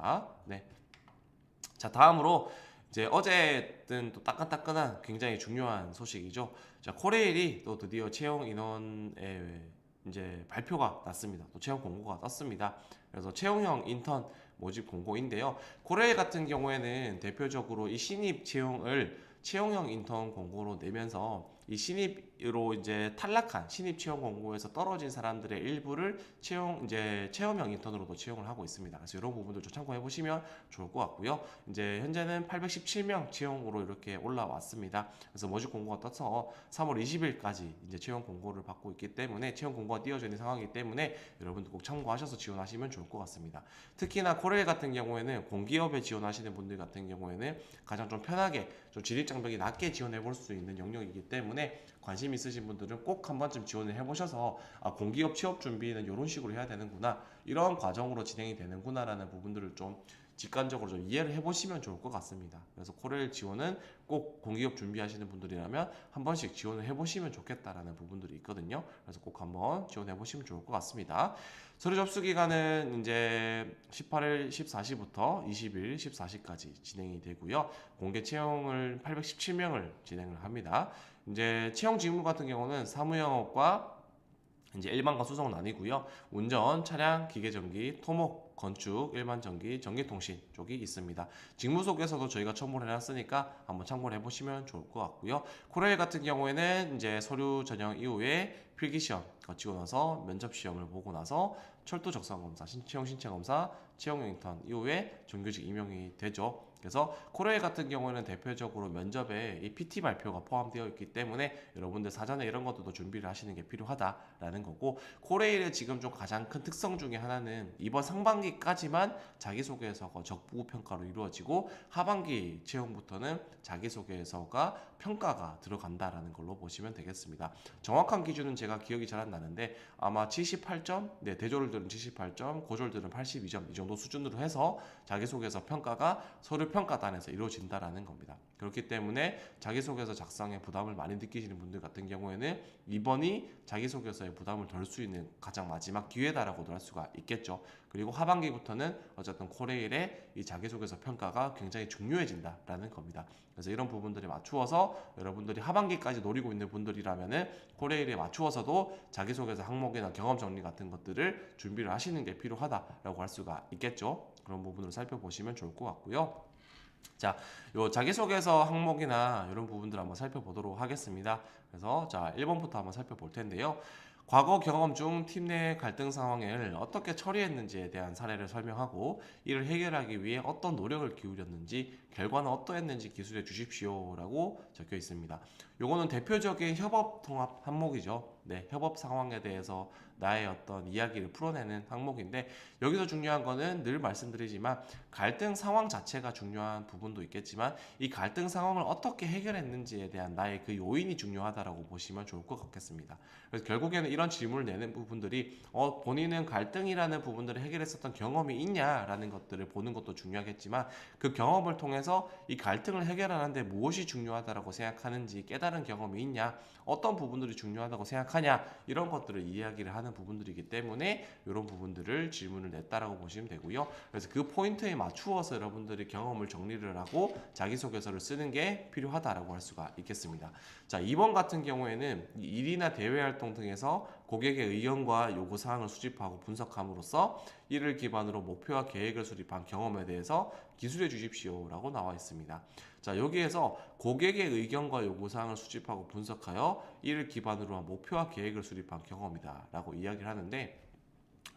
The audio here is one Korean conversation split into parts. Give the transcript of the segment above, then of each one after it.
있습니다. 네. 자, 다음으로 이제 어제든 또 따끈따끈한 굉장히 중요한 소식이죠. 자, 코레일이 또 드디어 채용 인원의 이제 발표가 났습니다. 또 채용 공고가 떴습니다. 그래서 채용형 인턴 모집 공고인데요. 코레일 같은 경우에는 대표적으로 이 신입 채용을 채용형 인턴 공고로 내면서 이 신입으로 이제 탈락한 신입 채용 공고에서 떨어진 사람들의 일부를 체험형 인턴으로도 채용을 하고 있습니다. 그래서 이런 부분들 좀 참고해 보시면 좋을 것 같고요. 이제 현재는 817명 채용으로 이렇게 올라왔습니다. 그래서 모집 공고가 떠서 3월 20일까지 이제 채용 공고를 받고 있기 때문에 채용 공고가 띄어져 있는 상황이기 때문에 여러분들 꼭 참고하셔서 지원하시면 좋을 것 같습니다. 특히나 코레일 같은 경우에는 공기업에 지원하시는 분들 같은 경우에는 가장 좀 편하게 좀 진입장벽이 낮게 지원해 볼 수 있는 영역이기 때문에 관심 있으신 분들은 꼭 한 번쯤 지원을 해보셔서 공기업 취업 준비는 이런 식으로 해야 되는구나, 이런 과정으로 진행이 되는구나라는 부분들을 좀 직관적으로 좀 이해를 해보시면 좋을 것 같습니다. 그래서 코레일 지원은 꼭 공기업 준비하시는 분들이라면 한 번씩 지원을 해보시면 좋겠다라는 부분들이 있거든요. 그래서 꼭 한번 지원해보시면 좋을 것 같습니다. 서류 접수 기간은 이제 18일 14시부터 20일 14시까지 진행이 되고요. 공개 채용을 817명을 진행을 합니다. 이제 채용 직무 같은 경우는 사무영업과 이제 일반과 수송은 아니고요. 운전, 차량, 기계전기, 토목, 건축, 일반전기, 전기통신 쪽이 있습니다. 직무 속에서도 저희가 첨부를 해놨으니까 한번 참고를 해보시면 좋을 것 같고요. 코레일 같은 경우에는 이제 서류 전형 이후에 필기시험 거치고 나서 면접시험을 보고 나서 철도 적성검사, 채용 신체검사, 채용 인턴 이후에 정규직 임용이 되죠. 그래서 코레일 같은 경우에는 대표적으로 면접에 이 PT 발표가 포함되어 있기 때문에 여러분들 사전에 이런 것들도 준비를 하시는 게 필요하다라는 거고, 코레일의 지금 좀 가장 큰 특성 중에 하나는 이번 상반기까지만 자기소개서가 적부 평가로 이루어지고 하반기 채용부터는 자기소개서가 평가가 들어간다라는 걸로 보시면 되겠습니다. 정확한 기준은 제가 기억이 잘 안 나는데 아마 78점, 네, 대졸들은 78점, 고졸들은 82점 이 정도 수준으로 해서 자기소개서 평가가 서류 평가단에서 이루어진다라는 겁니다. 그렇기 때문에 자기소개서 작성에 부담을 많이 느끼시는 분들 같은 경우에는 이번이 자기소개서에 부담을 덜 수 있는 가장 마지막 기회다라고도 할 수가 있겠죠. 그리고 하반기부터는 어쨌든 코레일의 이 자기소개서 평가가 굉장히 중요해진다라는 겁니다. 그래서 이런 부분들에 맞추어서 여러분들이 하반기까지 노리고 있는 분들이라면은 코레일에 맞추어서도 자기소개서 항목이나 경험 정리 같은 것들을 준비를 하시는 게 필요하다라고 할 수가 있겠죠. 그런 부분을 살펴보시면 좋을 것 같고요. 자, 요 자기소개서 항목이나 이런 부분들 한번 살펴보도록 하겠습니다. 그래서 자, 1번부터 한번 살펴볼 텐데요. 과거 경험 중 팀 내 갈등 상황을 어떻게 처리했는지에 대한 사례를 설명하고 이를 해결하기 위해 어떤 노력을 기울였는지, 결과는 어떠했는지 기술해 주십시오라고 적혀 있습니다. 요거는 대표적인 협업 통합 항목이죠. 네, 협업 상황에 대해서 나의 어떤 이야기를 풀어내는 항목인데, 여기서 중요한 거는 늘 말씀드리지만 갈등 상황 자체가 중요한 부분도 있겠지만 이 갈등 상황을 어떻게 해결했는지에 대한 나의 그 요인이 중요하다라고 보시면 좋을 것 같겠습니다. 그래서 결국에는 이런 질문을 내는 부분들이 본인은 갈등이라는 부분들을 해결했었던 경험이 있냐라는 것들을 보는 것도 중요하겠지만, 그 경험을 통해서 이 갈등을 해결하는데 무엇이 중요하다라고 생각하는지 깨달은 경험이 있냐, 어떤 부분들이 중요하다고 생각하냐, 이런 것들을 이야기를 하는 부분들이기 때문에 이런 부분들을 질문을 냈다라고 보시면 되고요. 그래서 그 포인트에 맞추어서 여러분들이 경험을 정리를 하고 자기소개서를 쓰는 게 필요하다라고 할 수가 있겠습니다. 자, 2번 같은 경우에는 일이나 대외 활동 등에서 고객의 의견과 요구사항을 수집하고 분석함으로써 이를 기반으로 목표와 계획을 수립한 경험에 대해서 기술해 주십시오라고 나와 있습니다. 자, 여기에서 고객의 의견과 요구사항을 수집하고 분석하여 이를 기반으로 한 목표와 계획을 수립한 경험이다 라고 이야기를 하는데,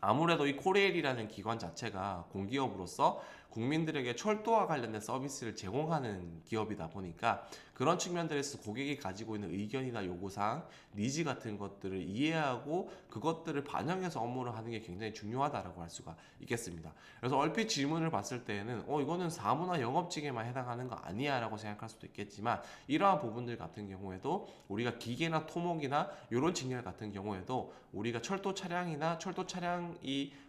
아무래도 이 코레일이라는 기관 자체가 공기업으로서 국민들에게 철도와 관련된 서비스를 제공하는 기업이다 보니까 그런 측면들에서 고객이 가지고 있는 의견이나 요구사항, 니즈 같은 것들을 이해하고 그것들을 반영해서 업무를 하는 게 굉장히 중요하다라고 할 수가 있겠습니다. 그래서 얼핏 질문을 봤을 때에는 이거는 사무나 영업직에만 해당하는 거 아니야 라고 생각할 수도 있겠지만, 이러한 부분들 같은 경우에도 우리가 기계나 토목이나 이런 직렬 같은 경우에도 우리가 철도 차량이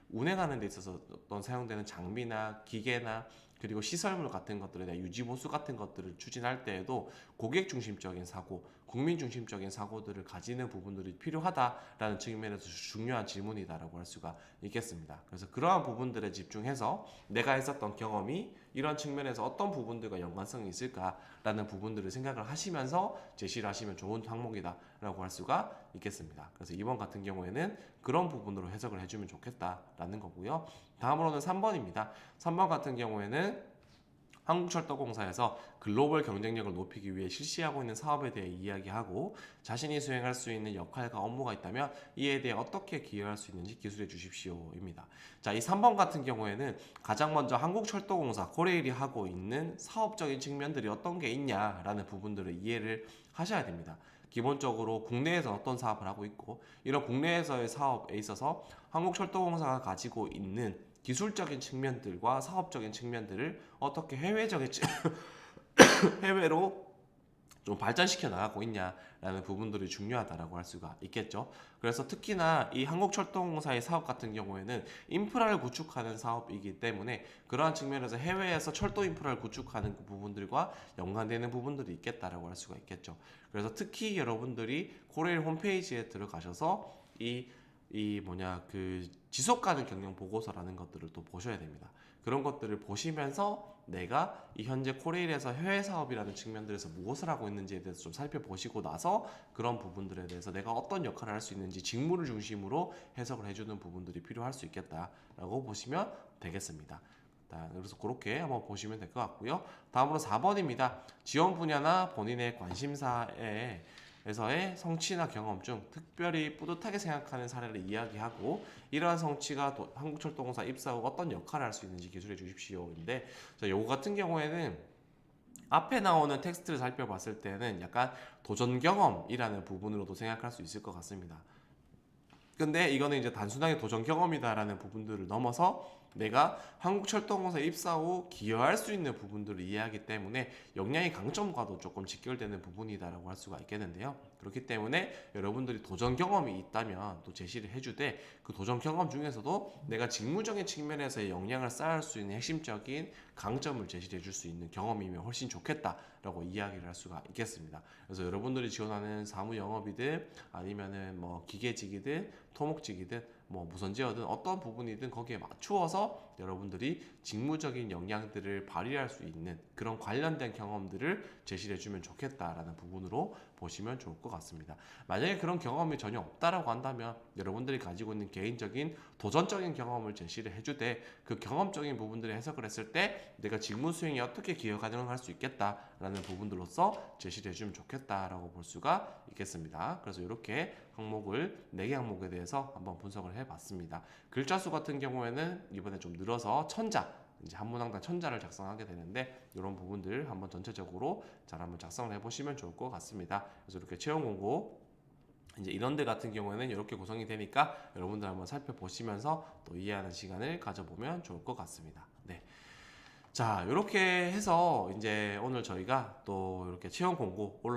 운행하는 데 있어서 어떤 사용되는 장비나 기계나 그리고 시설물 같은 것들에 대한 유지 보수 같은 것들을 추진할 때에도 고객 중심적인 사고, 국민 중심적인 사고들을 가지는 부분들이 필요하다라는 측면에서 중요한 질문이다라고 할 수가 있겠습니다. 그래서 그러한 부분들에 집중해서 내가 했었던 경험이 이런 측면에서 어떤 부분들과 연관성이 있을까라는 부분들을 생각을 하시면서 제시를 하시면 좋은 항목이다라고 할 수가 있겠습니다. 그래서 이번 같은 경우에는 그런 부분으로 해석을 해주면 좋겠다라는 거고요. 다음으로는 3번입니다. 3번 같은 경우에는 한국철도공사에서 글로벌 경쟁력을 높이기 위해 실시하고 있는 사업에 대해 이야기하고 자신이 수행할 수 있는 역할과 업무가 있다면 이에 대해 어떻게 기여할 수 있는지 기술해 주십시오입니다. 자, 이 3번 같은 경우에는 가장 먼저 한국철도공사 코레일이 하고 있는 사업적인 측면들이 어떤 게 있냐라는 부분들을 이해를 하셔야 됩니다. 기본적으로 국내에서 어떤 사업을 하고 있고 이런 국내에서의 사업에 있어서 한국철도공사가 가지고 있는 기술적인 측면들과 사업적인 측면들을 어떻게 해외로 좀 발전시켜 나가고 있냐라는 부분들이 중요하다라고 할 수가 있겠죠. 그래서 특히나 이 한국철도공사의 사업 같은 경우에는 인프라를 구축하는 사업이기 때문에 그러한 측면에서 해외에서 철도 인프라를 구축하는 그 부분들과 연관되는 부분들이 있겠다라고 할 수가 있겠죠. 그래서 특히 여러분들이 코레일 홈페이지에 들어가셔서 그 지속 가능 경영 보고서라는 것들을 또 보셔야 됩니다. 그런 것들을 보시면서 내가 이 현재 코레일에서 해외 사업이라는 측면들에서 무엇을 하고 있는지에 대해서 좀 살펴보시고 나서 그런 부분들에 대해서 내가 어떤 역할을 할 수 있는지 직무를 중심으로 해석을 해주는 부분들이 필요할 수 있겠다라고 보시면 되겠습니다. 그래서 그렇게 한번 보시면 될 것 같고요. 다음으로 4번입니다. 지원 분야나 본인의 관심사에 에서의 성취나 경험 중 특별히 뿌듯하게 생각하는 사례를 이야기하고 이러한 성취가 한국철도공사 입사 후 어떤 역할을 할 수 있는지 기술해 주십시오인데 요거 같은 경우에는 앞에 나오는 텍스트를 살펴봤을 때는 약간 도전 경험이라는 부분으로도 생각할 수 있을 것 같습니다. 근데 이거는 이제 단순하게 도전 경험이다라는 부분들을 넘어서 내가 한국철도공사 입사 후 기여할 수 있는 부분들을 이해하기 때문에 역량의 강점과도 조금 직결되는 부분이다라고 할 수가 있겠는데요. 그렇기 때문에 여러분들이 도전 경험이 있다면 또 제시를 해주되 그 도전 경험 중에서도 내가 직무적인 측면에서의 역량을 쌓을 수 있는 핵심적인 강점을 제시해 줄 수 있는 경험이면 훨씬 좋겠다라고 이야기를 할 수가 있겠습니다. 그래서 여러분들이 지원하는 사무 영업이든 아니면은 뭐 기계직이든 토목직이든 뭐 무선제어든 어떤 부분이든 거기에 맞추어서 여러분들이 직무적인 역량들을 발휘할 수 있는 그런 관련된 경험들을 제시해 주면 좋겠다라는 부분으로 보시면 좋을 것 같습니다. 만약에 그런 경험이 전혀 없다라고 한다면 여러분들이 가지고 있는 개인적인 도전적인 경험을 제시를 해주되 그 경험적인 부분들을 해석을 했을 때 내가 직무 수행에 어떻게 기여 가능할 수 있겠다라는 부분들로서 제시를 해주면 좋겠다라고 볼 수가 있겠습니다. 그래서 이렇게 항목을 4개 항목에 대해서 한번 분석을 해봤습니다. 글자 수 같은 경우에는 이번에 좀 늘어서 천자 이제 한 문항당 1000자를 작성하게 되는데 이런 부분들 한번 전체적으로 잘 한번 작성을 해보시면 좋을 것 같습니다. 그래서 이렇게 채용 공고 이제 이런 데 같은 경우에는 이렇게 구성이 되니까 여러분들 한번 살펴보시면서 또 이해하는 시간을 가져보면 좋을 것 같습니다. 네. 자, 이렇게 해서 이제 오늘 저희가 또 이렇게 채용 공고 올라